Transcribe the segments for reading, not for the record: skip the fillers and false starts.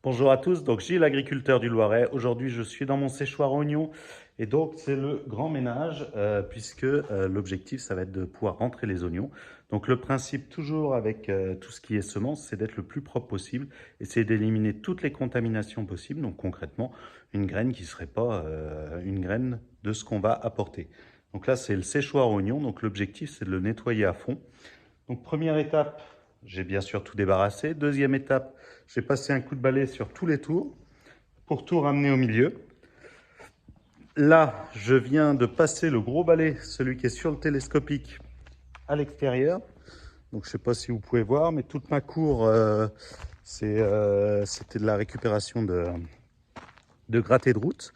Bonjour à tous, donc Gilles, agriculteur du Loiret. Aujourd'hui, je suis dans mon séchoir oignon et donc c'est le grand ménage puisque l'objectif, ça va être de pouvoir rentrer les oignons. Donc le principe toujours avec tout ce qui est semences, c'est d'être le plus propre possible, essayer d'éliminer toutes les contaminations possibles. Donc concrètement, une graine qui ne serait pas une graine de ce qu'on va apporter. Donc là, c'est le séchoir oignon, donc l'objectif, c'est de le nettoyer à fond. Donc première étape, j'ai bien sûr tout débarrassé. Deuxième étape, j'ai passé un coup de balai sur tous les tours pour tout ramener au milieu. Là, je viens de passer le gros balai, celui qui est sur le télescopique, à l'extérieur. Donc je ne sais pas si vous pouvez voir, mais toute ma cour, c'était de la récupération de grattés de route.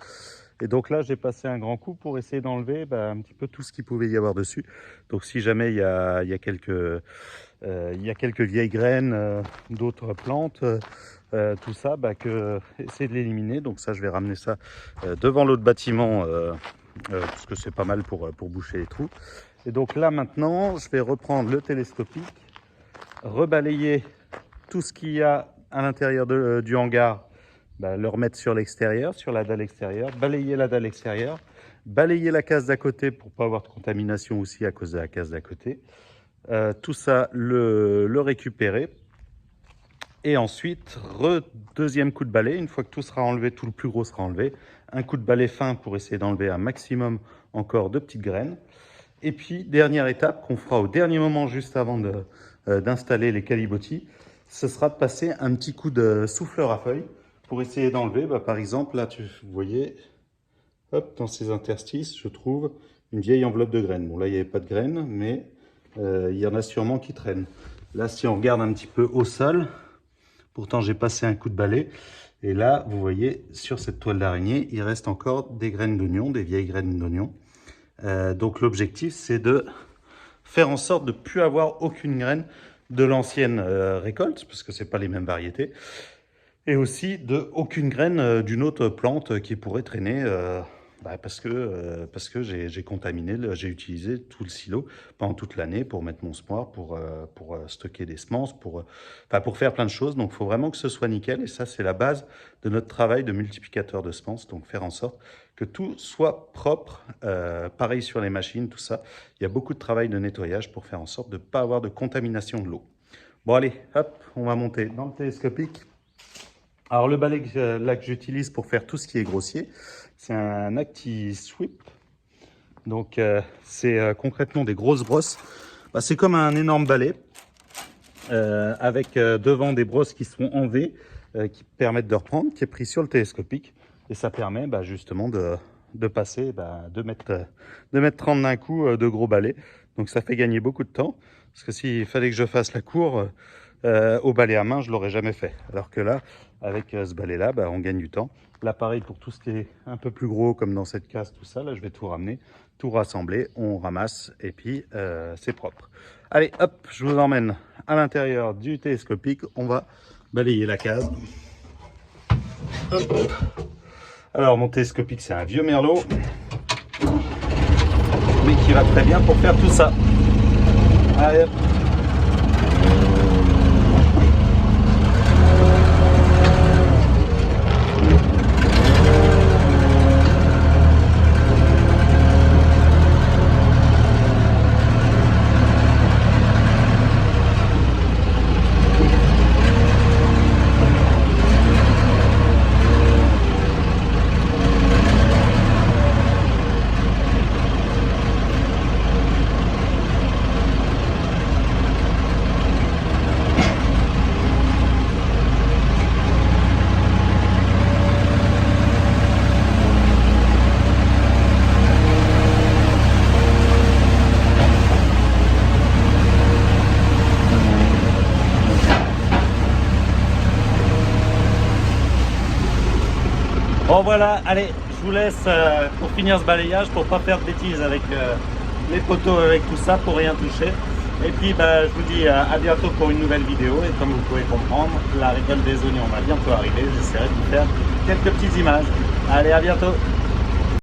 Et donc là, j'ai passé un grand coup pour essayer d'enlever un petit peu tout ce qu'il pouvait y avoir dessus. Donc si jamais il y a quelques vieilles graines d'autres plantes, tout ça, essayer de l'éliminer. Donc ça, je vais ramener ça devant l'autre bâtiment, parce que c'est pas mal pour boucher les trous. Et donc là, maintenant, je vais reprendre le télescopique, rebalayer tout ce qu'il y a à l'intérieur du hangar, le remettre sur l'extérieur, sur la dalle extérieure, balayer la dalle extérieure, balayer la case d'à côté pour pas avoir de contamination aussi à cause de la case d'à côté. Tout ça, le récupérer. Et ensuite, deuxième coup de balai, une fois que tout sera enlevé, tout le plus gros sera enlevé, un coup de balai fin pour essayer d'enlever un maximum encore de petites graines. Et puis, dernière étape qu'on fera au dernier moment, juste avant d'installer les calibotis, ce sera de passer un petit coup de souffleur à feuilles pour essayer d'enlever, par exemple, là, vous voyez, hop, dans ces interstices, je trouve une vieille enveloppe de graines. Bon, là, il n'y avait pas de graines, mais il y en a sûrement qui traînent. Là, si on regarde un petit peu au sol, pourtant j'ai passé un coup de balai, et là, vous voyez, sur cette toile d'araignée, il reste encore des graines d'oignon, des vieilles graines d'oignon. Donc l'objectif, c'est de faire en sorte de ne plus avoir aucune graine de l'ancienne récolte, parce que ce n'est pas les mêmes variétés, et aussi de aucune graine d'une autre plante qui pourrait traîner, parce que j'ai contaminé, j'ai utilisé tout le silo pendant toute l'année pour mettre mon semoir, pour stocker des semences, pour faire plein de choses. Donc il faut vraiment que ce soit nickel, et ça c'est la base de notre travail de multiplicateur de semences, donc faire en sorte que tout soit propre, pareil sur les machines, tout ça. Il y a beaucoup de travail de nettoyage pour faire en sorte de ne pas avoir de contamination de l'eau. Bon allez, hop, on va monter dans le télescopique. Alors le balai que j'utilise pour faire tout ce qui est grossier, c'est un ActiSweep. Donc c'est concrètement des grosses brosses. C'est comme un énorme balai avec devant des brosses qui sont en V, qui permettent de reprendre, qui est pris sur le télescopique. Et ça permet justement de passer, de mettre 30 d'un coup de gros balais. Donc ça fait gagner beaucoup de temps. Parce que s'il fallait que je fasse la cour au balai à main, je ne l'aurais jamais fait. Alors que là, avec ce balai-là, on gagne du temps. Là, pareil, pour tout ce qui est un peu plus gros, comme dans cette case, tout ça, là, je vais tout ramener, tout rassembler, on ramasse, et puis c'est propre. Allez, hop, je vous emmène à l'intérieur du télescopique. On va balayer la case. Hop. Alors, mon télescopique, c'est un vieux merlot, mais qui va très bien pour faire tout ça. Allez, hop. Bon voilà, allez, je vous laisse pour finir ce balayage, pour pas faire de bêtises avec les poteaux, avec tout ça, pour rien toucher. Et puis je vous dis à bientôt pour une nouvelle vidéo. Et comme vous pouvez comprendre, la récolte des oignons va bientôt arriver. J'essaierai de vous faire quelques petites images. Allez, à bientôt.